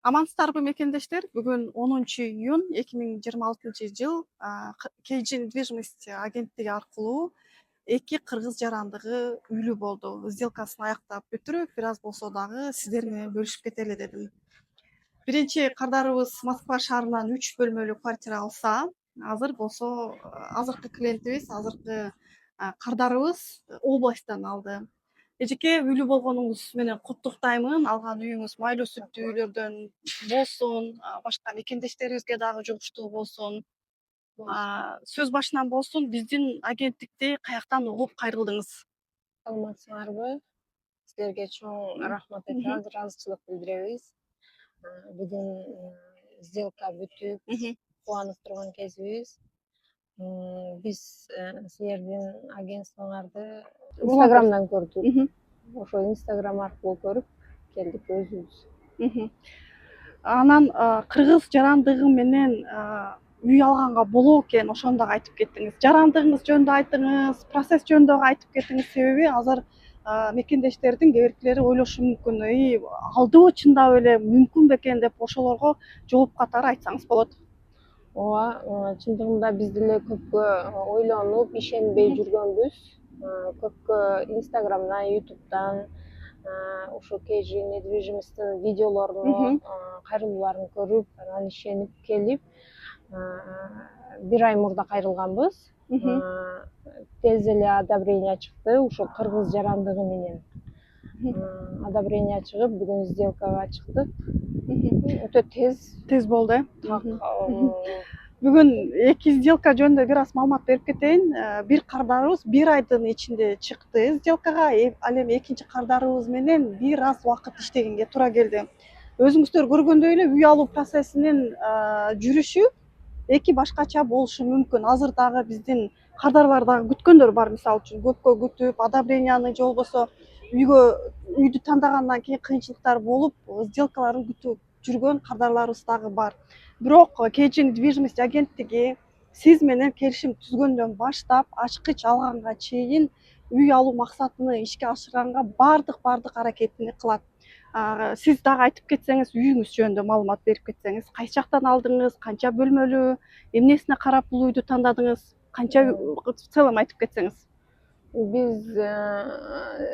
Амансыздарбы мекендештер. Бүгүн 10 июнь 2026 жыл Кейджи недвижимость агенттиги аркылуу эки кыргыз жарандыгы үйлүү болду. Сделкасын аяктап бүтүрүп, бир аз болсо дагы сиздер менен бөлүшүп кетели дедим. Биринчи кардарыбыз Москва шаарынан 3 бөлмөлүү квартира алса, азыр болсо азыркы клиентибиз, азыркы кардарыбыз областтан алды. Эжеке, үйлүү болгонуңуз менен куттуктаймын. Алган үйүңүз майлуу сүттүү үйлөрдөн болсун, башка мекендештерибизге дагы жугуштуу болсун. Сөз башынан болсун, биздин агенттикти каяктан угуп кайрылдыңыз? Саламатсыңарбы? Силерге чоң рахмат айтабыз, ыраазычылык билдиребиз. Бүгүн сделка бүтүп, кубанып турган кезибиз. Биз силердин агентствоңарды Инстаграмдан көрдүк. Ошо Инстаграм аркылуу көрүп келдик өзүбүз. Анан кыргыз жарандыгы менен үй алганга болот экен, ошону дагы айтып кеттиңиз. Жарандыгыңыз жөнүндө айтыңыз, процесс жөнүндө айтып кеттиңиз. Себеби азыр мекендештердин кээ биркилери ойлошу мүмкүн, алдыбы чындап эле мүмкүн бекен деп, ошолорго жооп катары айтсаңыз болот. Ооба, чындыгында биз деле көпкө ойлонуп, ишенбей жүргөнбүз. Көпкө Инстаграмдан, Ютубтан ошо Кейджи недвижимосттун видеолоруна кайрылууларын көрүп, анан ишенип келип, бир ай мурда кайрылганбыз. Тез эле одобрение чыкты, ушул кыргыз жарандыгы менен. Одобрение чыгып, бүгүн сделкага чыктык. Өтө тез болду, Бүгүн эки сделка жөнүндө бир аз маалымат берип кетейин. Бир кардарыбыз бир айдын ичинде чыкты сделкага, ал эми экинчи кардарыбыз менен бир аз убакыт иштегенге туура келди. Өзүңүздөр көргөндөй эле үй алуу процессинин жүрүшү эки башкача болушу мүмкүн. Азыр дагы биздин кардарбар дагы күткөндөр бар, мисалы үчүн көпкө күтүп, одобренияны же болбосо үйдү тандагандан кийин кыйынчылыктар болуп, сделкаларын күтүп жүргөн кардарларыбыз дагы бар. Бирок Кейджи недвижимость агенттиги сиз менен келишим түзгөндөн баштап ачкыч алганга чейин үй алуу максатыны ишке ашырганга бардык аракетин кылат. Сиз дагы айтып кетсеңиз, үйүңүз жөнүндө маалымат берип кетсеңиз, кайсы жактан алдыңыз, канча бөлмөлүү, эмнесине карап бул үйдү тандадыңыз, канча в целом айтып кетсеңиз. Биз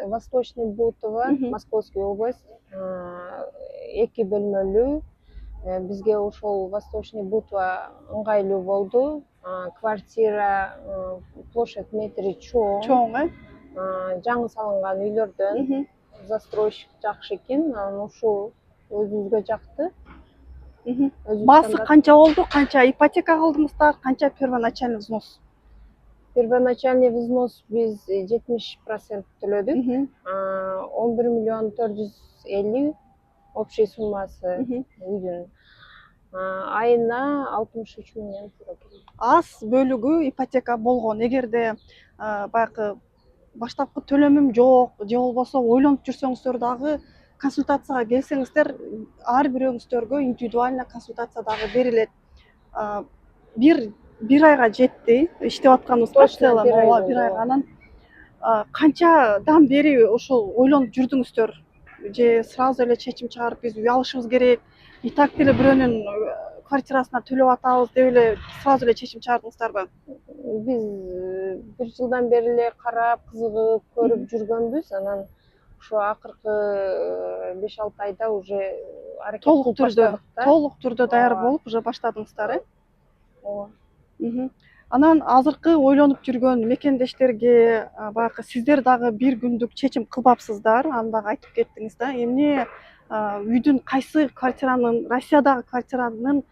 Восточный Бутово, Московская область, 2 бөлмөлүү. Бизге ошол Восточный Бутово ыңгайлуу болду. Квартира, площадь метри чоң, жаңы салынган үйлөрдөн. Застройщик жакшы экен, анан ушул өзүбүзгө жакты. Баасы канча болду, канча ипотека кылдыңыздар, канча первоначальный взнос? Первоначальный взнос биз 70% төлөдүк. 11 450 общий суммасы үйдүн. Айына 63 миңнен туура келет. Аз бөлүгү ипотека болгон. Эгерде баягы баштапкы төлөмүм жок же болбосо ойлонуп жүрсөңүздөр дагы консультацияга келсеңиздер, ар бирөөңүздөргө индивидуально консультация дагы берилет. Бир айга жетти иштеп атканыбызга, в целом бир айга. Анан канчадан бери ошол ойлонуп жүрдүңүздөр? Же сразу эле чечим чыгарып биз үй алышыбыз керек, и так деле бирөөнүн квартирасына төлөп атабыз деп эле сразу эле чечим чыгардыңыздарбы? Биз бир жылдан бери эле карап, кызыгып, көрүп жүргөнбүз. Анан ошо акыркы 5-6 айда уже аракет кылып баштадык да. Толук түрдө даяр болуп уже баштадыңыздар, Ооба. Анан азыркы ойлонуп жүргөн мекендештерге баягы сиздер дагы бир күндүк чечим кылбапсыздар, аны дагы айтып кеттиңиз да. Эмне үйдүн кайсы квартиранын, Россиядагы квартиранын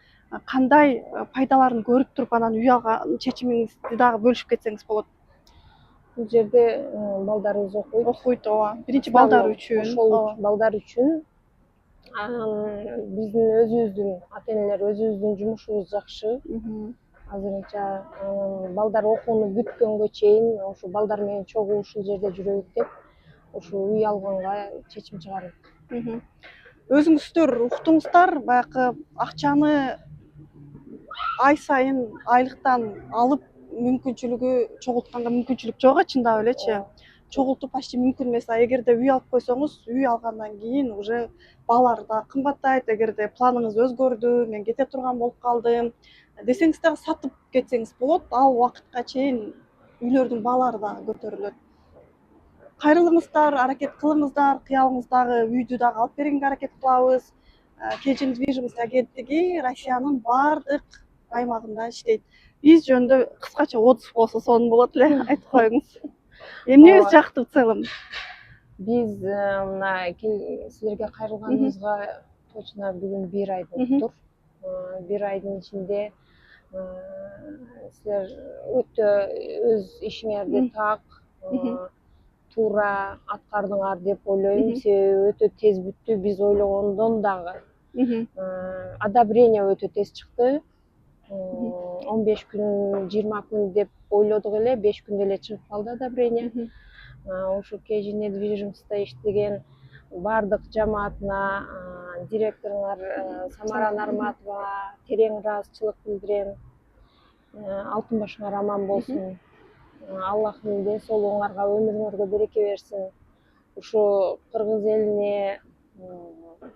кандай пайдаларын көрүп туруп анан үй алган чечимиңизди дагы бөлүшүп кетсеңиз болот. Бул жерде балдарыбыз окуйт. Ооба. Биринчи балдар үчүн. Ошол балдар үчүн биздин өзүбүздүн ата-энелер өзүбүздүн жумушубуз жакшы. Азырынча балдар окууну бүткөнгө чейин ошо балдар менен чогуу ушул жерде жүрөйүк деп ушул үй алганга чечим чыгардык. Өзүңүздөр уктуңуздар, баягы акчаны ай сайын айлыктан алып мүмкүнчүлүгү чогултканга мүмкүнчүлүк жок чындап элечи. чогултуу почти мүмкүн эмес. А эгерде үй алып койсоңуз, үй алгандан кийин уже баалар да кымбаттайт. Эгерде планыңыз өзгөрдү, мен кете турган болуп калдым десеңиз дагы сатып кетсеңиз болот. Ал убакытка чейин үйлөрдүн баалары дагы көтөрүлөт. Кайрылыңыздар, аракет кылыңыздар, кыялыңыздагы үйдү дагы алып бергенге аракет кылабыз. KG недвижимость агенттиги Россиянын баардык аймагында иштейт. Биз жөнүндө кыскача отзыв болсо сонун болот эле, айтып коюңуз. Эмнебиз жакты в целом? Биз мына силерге кайрылганыбызга точно бүгүн 1 ай болуптур. 1 айдын ичинде силер өтө өз ишиңерди так, туура аткардыңар деп ойлойм. Себеби өтө тез бүттү. Биз ойлогондон дагы одобрение өтө тез чыкты. 15 күн, 20 күн деп ойлодук эле, 5 күндө эле чыгып калды одобрение. Ошо KG недвижимостьта иштеген баардык жамаатына, директоруңар Самара Нарматова терең ыраазычылык билдирем. Алтын башыңар аман болсун. Аллахым ден соолугуңарга, өмүрүңөргө береке берсин. Ушу кыргыз элине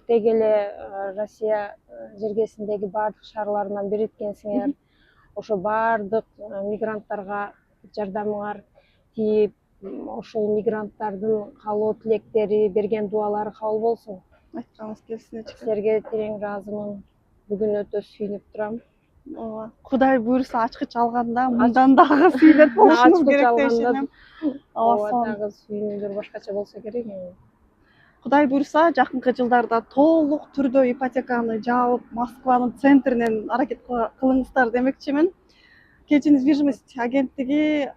тег эле Россия жергесиндеги баардык шаарларынан бириткенсиңер. Ошо баардык мигранттарга жардамыңар тийип, ошол мигранттардын каалоо тилектери, берген дуалары кабыл болсун. Айтканыңыз келсин. Силерге терең ыраазымын. Бүгүн өтө сүйүнүп турам. Ооба. Кудай буйруса ачкыч алганда мындан дагы сүйүнөт болушуңуз керек деп ишенем. Ооба, дагы сүйүнүүлөр башкача болсо керек. Кудай буйруса жакынкы жылдарда толук түрдө ипотеканы жаап, Москванын центринен аракет кылыңыздар демекчимин. KG недвижимость агенттиги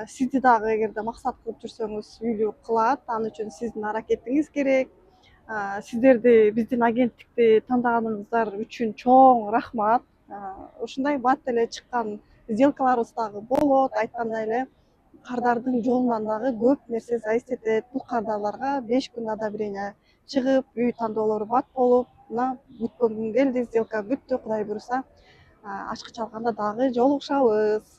сизди дагы эгерде максат кылып жүрсөңүз үйлүү кылат. Ал үчүн сиздин аракетиңиз керек. Сиздерди, биздин агенттикти тандаганыңыздар үчүн чоң рахмат. Ушундай бат эле чыккан сделкаларыбыз дагы болот. Айткандай эле кардардын жолунан дагы көп нерсе зависеть этет. Бул кардарларга 5 күн одобрение чыгып, үй тандоолору бат болуп, мына бүткөн күн келди, сделка бүттү. Кудай буйруса ачкыч алганда дагы жолугушабыз.